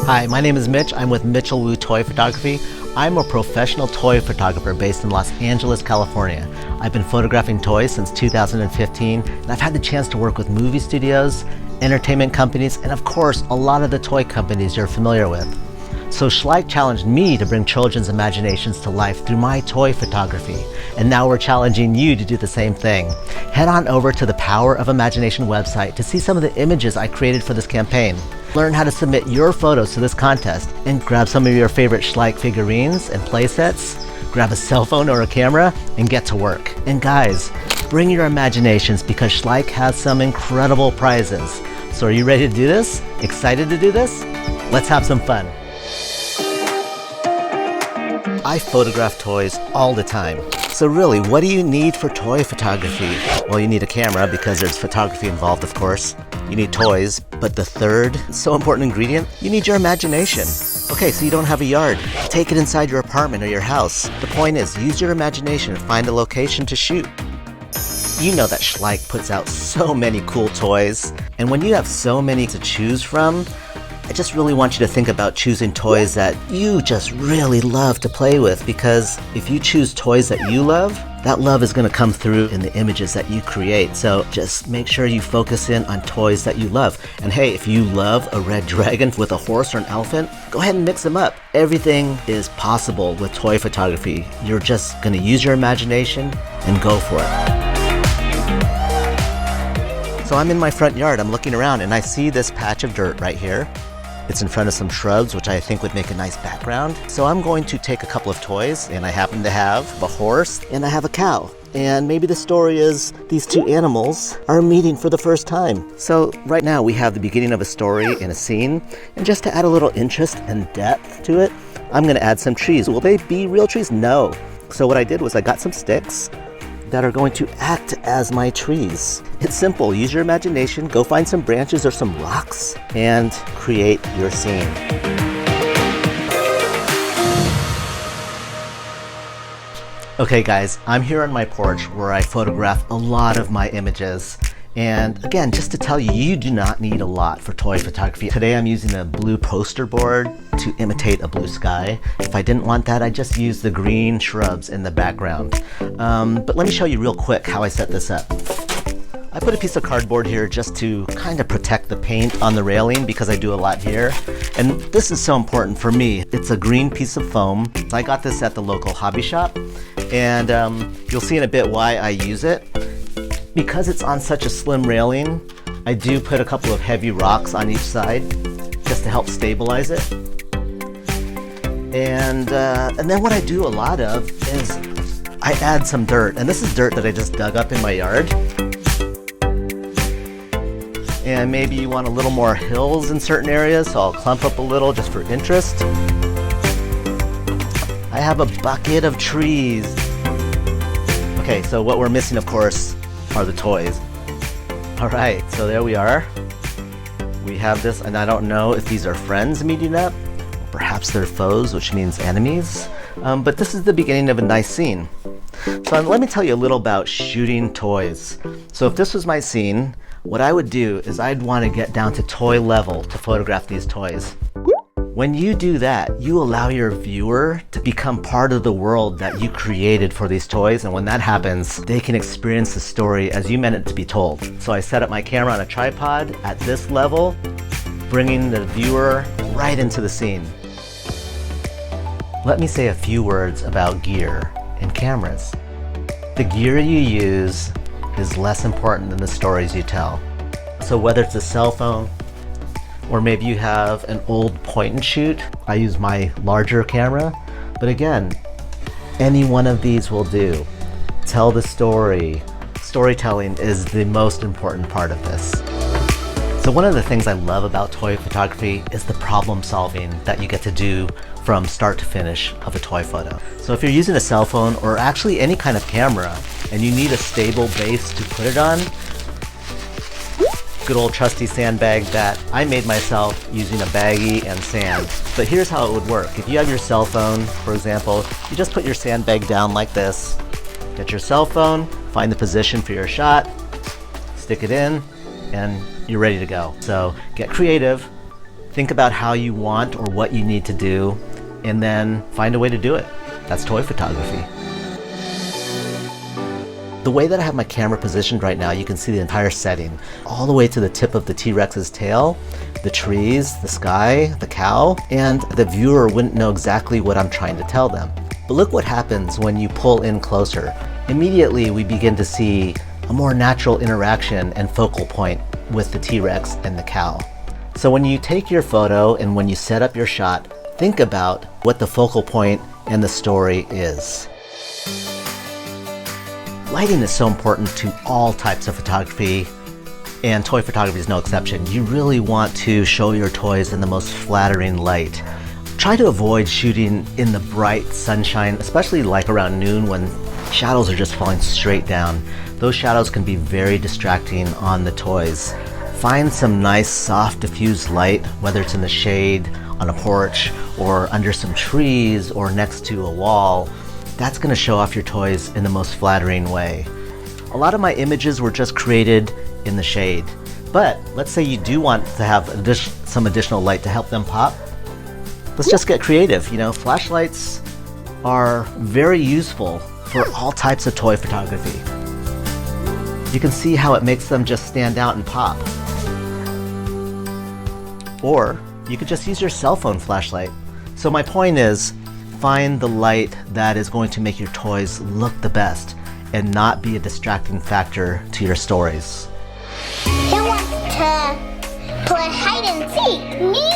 Hi, my name is Mitch. I'm with Mitchell Wu Toy Photography. I'm a professional toy photographer based in Los Angeles, California. I've been photographing toys since 2015, and I've had the chance to work with movie studios, entertainment companies, and of course, a lot of the toy companies you're familiar with. So Schleich challenged me to bring children's imaginations to life through my toy photography. And now we're challenging you to do the same thing. Head on over to the Power of Imagination website to see some of the images I created for this campaign. Learn how to submit your photos to this contest and grab some of your favorite Schleich-Figurines and playsets, grab a cell phone or a camera, and get to work. And guys, bring your imaginations because Schleich has some incredible prizes. So are you ready to do this? Excited to do this? Let's have some fun. I photograph toys all the time. So really, what do you need for toy photography? Well, you need a camera because there's photography involved, of course. You need toys, but the third, so important ingredient, you need your imagination. Okay, so you don't have a yard. Take it inside your apartment or your house. The point is, use your imagination and find a location to shoot. You know that Schleich puts out so many cool toys, and when you have so many to choose from, I just really want you to think about choosing toys that you just really love to play with, because if you choose toys that you love, that love is going to come through in the images that you create. So just make sure you focus in on toys that you love. And hey, if you love a red dragon with a horse or an elephant, go ahead and mix them up. Everything is possible with toy photography. You're just going to use your imagination and go for it. So I'm in my front yard, I'm looking around, and I see this patch of dirt right here. It's in front of some shrubs, which I think would make a nice background. So I'm going to take a couple of toys, and I happen to have a horse and I have a cow. And maybe the story is these two animals are meeting for the first time. So right now we have the beginning of a story in a scene, and just to add a little interest and depth to it, I'm gonna add some trees. Will they be real trees? No. So what I did was I got some sticks that are going to act as my trees. It's simple. Use your imagination, go find some branches or some rocks, and create your scene. Okay guys, I'm here on my porch where I photograph a lot of my images. And again, just to tell you, you do not need a lot for toy photography. Today I'm using a blue poster board to imitate a blue sky. If I didn't want that, I just used the green shrubs in the background. But let me show you real quick how I set this up. I put a piece of cardboard here just to kind of protect the paint on the railing because I do a lot here. And this is so important for me. It's a green piece of foam. I got this at the local hobby shop, and you'll see in a bit why I use it. Because it's on such a slim railing, I do put a couple of heavy rocks on each side just to help stabilize it. And then what I do a lot of is I add some dirt. And this is dirt that I just dug up in my yard. And maybe you want a little more hills in certain areas, so I'll clump up a little just for interest. I have a bucket of trees. Okay, so what we're missing, of course, are the toys. All right, so there we are. We have this, and I don't know if these are friends meeting up, or perhaps they're foes, which means enemies. But this is the beginning of a nice scene. So let me tell you a little about shooting toys. So if this was my scene, what I would do is I'd want to get down to toy level to photograph these toys. When you do that, you allow your viewer to become part of the world that you created for these toys, and when that happens, they can experience the story as you meant it to be told. So I set up my camera on a tripod at this level, bringing the viewer right into the scene. Let me say a few words about gear and cameras. The gear you use is less important than the stories you tell. So whether it's a cell phone, or maybe you have an old point and shoot. I use my larger camera, but again, any one of these will do. Tell the story. Storytelling is the most important part of this. So one of the things I love about toy photography is the problem solving that you get to do from start to finish of a toy photo. So if you're using a cell phone or actually any kind of camera and you need a stable base to put it on, good old trusty sandbag that I made myself using a baggie and sand. But here's how it would work. If you have your cell phone, for example, you just put your sandbag down like this, get your cell phone, find the position for your shot, stick it in, and you're ready to go. So get creative, think about how you want or what you need to do, and then find a way to do it. That's toy photography. The way that I have my camera positioned right now, you can see the entire setting, all the way to the tip of the T-Rex's tail, the trees, the sky, the cow, and the viewer wouldn't know exactly what I'm trying to tell them. But look what happens when you pull in closer. Immediately, we begin to see a more natural interaction and focal point with the T-Rex and the cow. So when you take your photo and when you set up your shot, think about what the focal point and the story is. Lighting is so important to all types of photography, and toy photography is no exception. You really want to show your toys in the most flattering light. Try to avoid shooting in the bright sunshine, especially like around noon when shadows are just falling straight down. Those shadows can be very distracting on the toys. Find some nice soft diffused light, whether it's in the shade, on a porch, or under some trees, or next to a wall. That's going to show off your toys in the most flattering way. A lot of my images were just created in the shade, but let's say you do want to have some additional light to help them pop. Let's just get creative. You know, flashlights are very useful for all types of toy photography. You can see how it makes them just stand out and pop. Or you could just use your cell phone flashlight. So my point is, find the light that is going to make your toys look the best and not be a distracting factor to your stories. Who wants to play hide and seek? Me!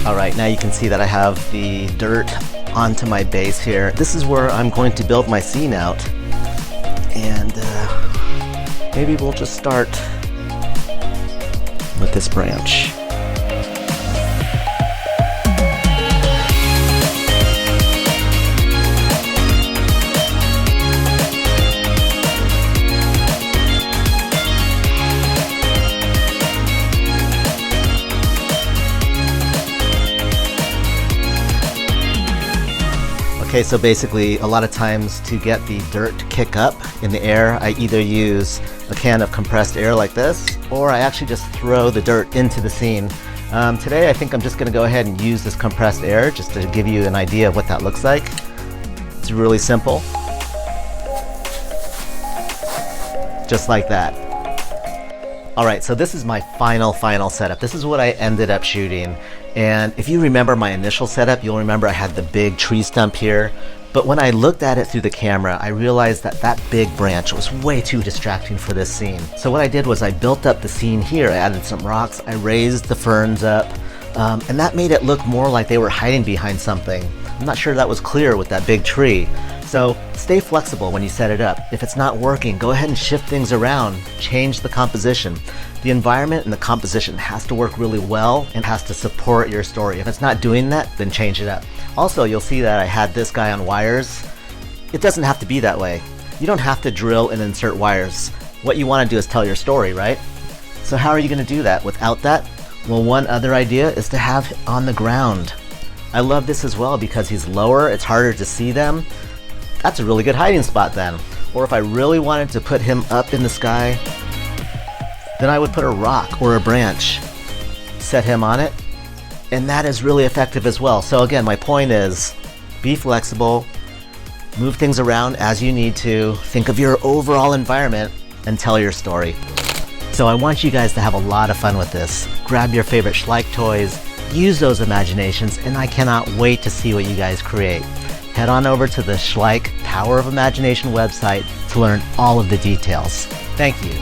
All right, now you can see that I have the dirt onto my base here. This is where I'm going to build my scene out. And maybe we'll just start with this branch. Okay, so basically a lot of times to get the dirt to kick up in the air, I either use a can of compressed air like this, or I actually just throw the dirt into the scene. Today I think I'm just going to go ahead and use this compressed air just to give you an idea of what that looks like. It's really simple. Just like that. Alright, so this is my final setup. This is what I ended up shooting. And if you remember my initial setup, you'll remember I had the big tree stump here. But when I looked at it through the camera, I realized that that big branch was way too distracting for this scene. So what I did was I built up the scene here. I added some rocks, I raised the ferns up, and that made it look more like they were hiding behind something. I'm not sure that was clear with that big tree. So stay flexible when you set it up. If it's not working, go ahead and shift things around, change the composition. The environment and the composition has to work really well and has to support your story. If it's not doing that, then change it up. Also, you'll see that I had this guy on wires. It doesn't have to be that way. You don't have to drill and insert wires. What you want to do is tell your story, right? So how are you going to do that without that? Well, one other idea is to have it on the ground. I love this as well because he's lower, it's harder to see them. That's a really good hiding spot then. Or if I really wanted to put him up in the sky, then I would put a rock or a branch, set him on it, and that is really effective as well. So again, my point is, be flexible, move things around as you need to, think of your overall environment, and tell your story. So I want you guys to have a lot of fun with this. Grab your favorite Schleich toys, use those imaginations, and I cannot wait to see what you guys create. Head on over to the Schleich Power of Imagination website to learn all of the details. Thank you.